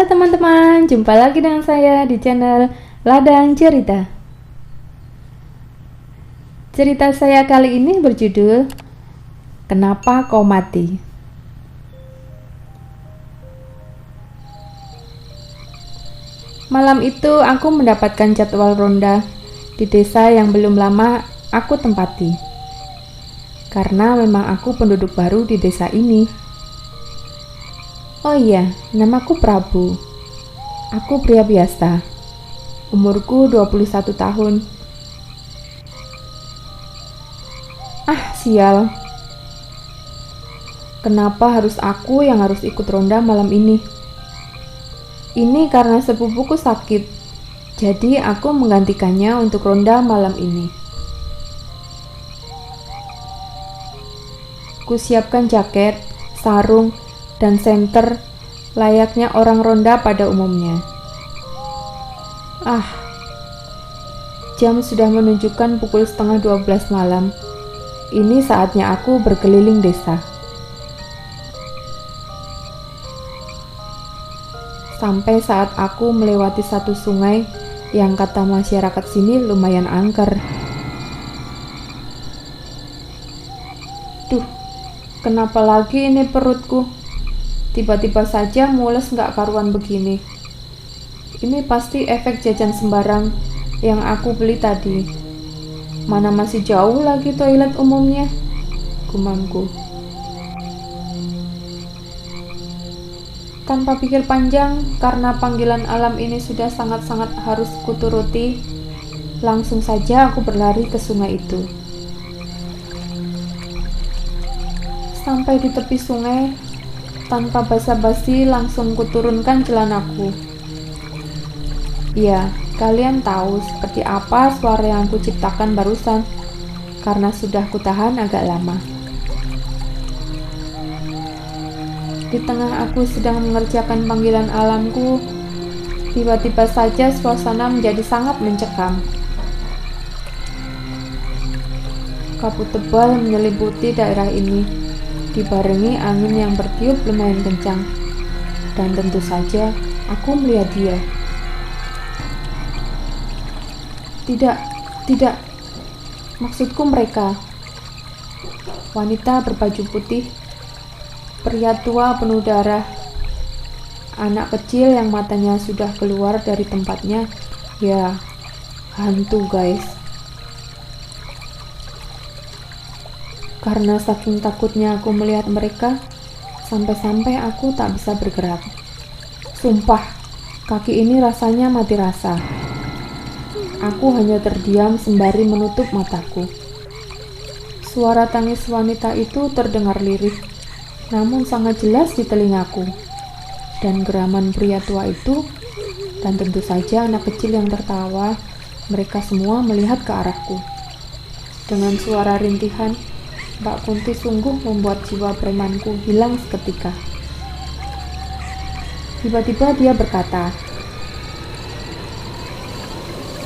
teman-teman, jumpa lagi dengan saya di channel Ladang Cerita. Cerita saya kali ini berjudul Kenapa Kau Mati? Malam itu aku mendapatkan jadwal ronda di desa yang belum lama aku tempati. Karena memang aku penduduk baru di desa ini. Oh iya, namaku Prabu. Aku pria biasa. Umurku 21 tahun. Ah, sial. Kenapa harus aku yang harus ikut ronda malam ini? Ini karena sepupuku sakit. Jadi aku menggantikannya untuk ronda malam ini. Kusiapkan jaket, sarung, dan senter layaknya orang ronda pada umumnya. Jam sudah menunjukkan pukul 11:30 malam. Ini saatnya aku berkeliling desa. Sampai saat aku melewati satu sungai yang kata masyarakat sini lumayan angker. Duh, kenapa lagi ini perutku? Tiba-tiba saja mules gak karuan begini. Ini pasti efek jajan sembarang yang aku beli tadi. Mana masih jauh lagi toilet umumnya, gumamku. Tanpa pikir panjang, karena panggilan alam ini sudah sangat-sangat harus kuturuti, langsung saja aku berlari ke sungai itu. Sampai di tepi sungai, tanpa basa-basi langsung kuturunkan celanaku. Ya, kalian tahu seperti apa suara yang kuciptakan barusan, karena sudah kutahan agak lama. Di tengah aku sedang mengerjakan panggilan alamku, tiba-tiba saja suasana menjadi sangat mencekam. Kabut tebal menyelimuti daerah ini, dibarengi angin yang bertiup lumayan kencang, dan tentu saja aku melihat dia. Tidak, maksudku mereka. Wanita berbaju putih, pria tua penuh darah, anak kecil yang matanya sudah keluar dari tempatnya. Ya, hantu guys. Karena saking takutnya aku melihat mereka, sampai-sampai aku tak bisa bergerak. Sumpah, kaki ini rasanya mati rasa. Aku hanya terdiam sembari menutup mataku. Suara tangis wanita itu terdengar lirih, namun sangat jelas di telingaku. Dan geraman pria tua itu, dan tentu saja anak kecil yang tertawa, mereka semua melihat ke arahku. Dengan suara rintihan, Mbak Kunti sungguh membuat jiwa premanku hilang seketika. Tiba-tiba dia berkata,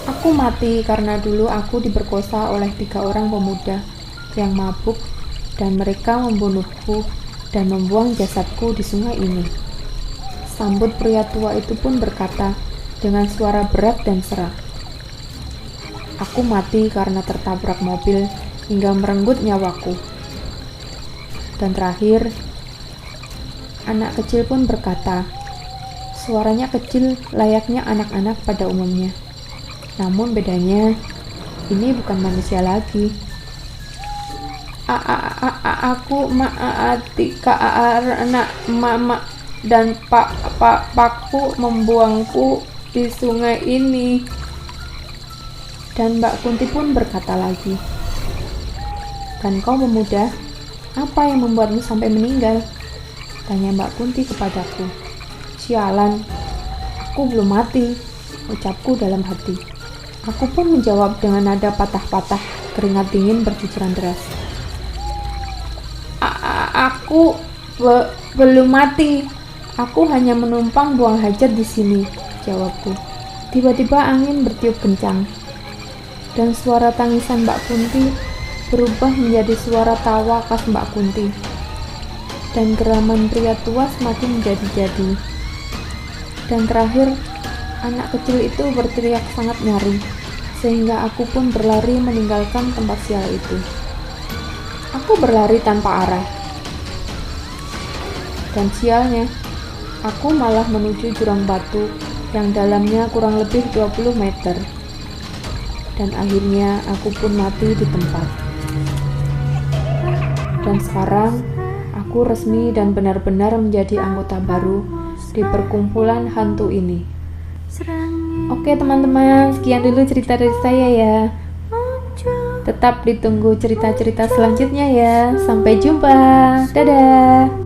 "Aku mati karena dulu aku diperkosa oleh 3 orang pemuda yang mabuk dan mereka membunuhku dan membuang jasadku di sungai ini." Sambut pria tua itu pun berkata dengan suara berat dan serak, "Aku mati karena tertabrak mobil hingga merenggut nyawaku." Dan terakhir, anak kecil pun berkata, suaranya kecil layaknya anak-anak pada umumnya. Namun bedanya, ini bukan manusia lagi. Aku mati karena mama dan papaku membuangku di sungai ini." Dan Mbak Kunti pun berkata lagi, "Dan kau pemuda, apa yang membuatmu sampai meninggal?" Tanya Mbak Kunti kepadaku. "Sialan, aku belum mati," ucapku dalam hati. Aku pun menjawab dengan nada patah-patah, keringat dingin bercucuran deras. Aku belum mati. Aku hanya menumpang buang hajat di sini," jawabku. Tiba-tiba angin bertiup kencang, dan suara tangisan Mbak Kunti berubah menjadi suara tawa khas Mbak Kunti. Dan geraman pria tua semakin menjadi-jadi. Dan terakhir, anak kecil itu berteriak sangat nyaring, sehingga aku pun berlari meninggalkan tempat sial itu. Aku berlari tanpa arah. Dan sialnya, aku malah menuju jurang batu yang dalamnya kurang lebih 20 meter. Dan akhirnya aku pun mati di tempat. Dan sekarang, aku resmi dan benar-benar menjadi anggota baru di perkumpulan hantu ini. Oke teman-teman, sekian dulu cerita dari saya ya. Tetap ditunggu cerita-cerita selanjutnya ya. Sampai jumpa. Dadah.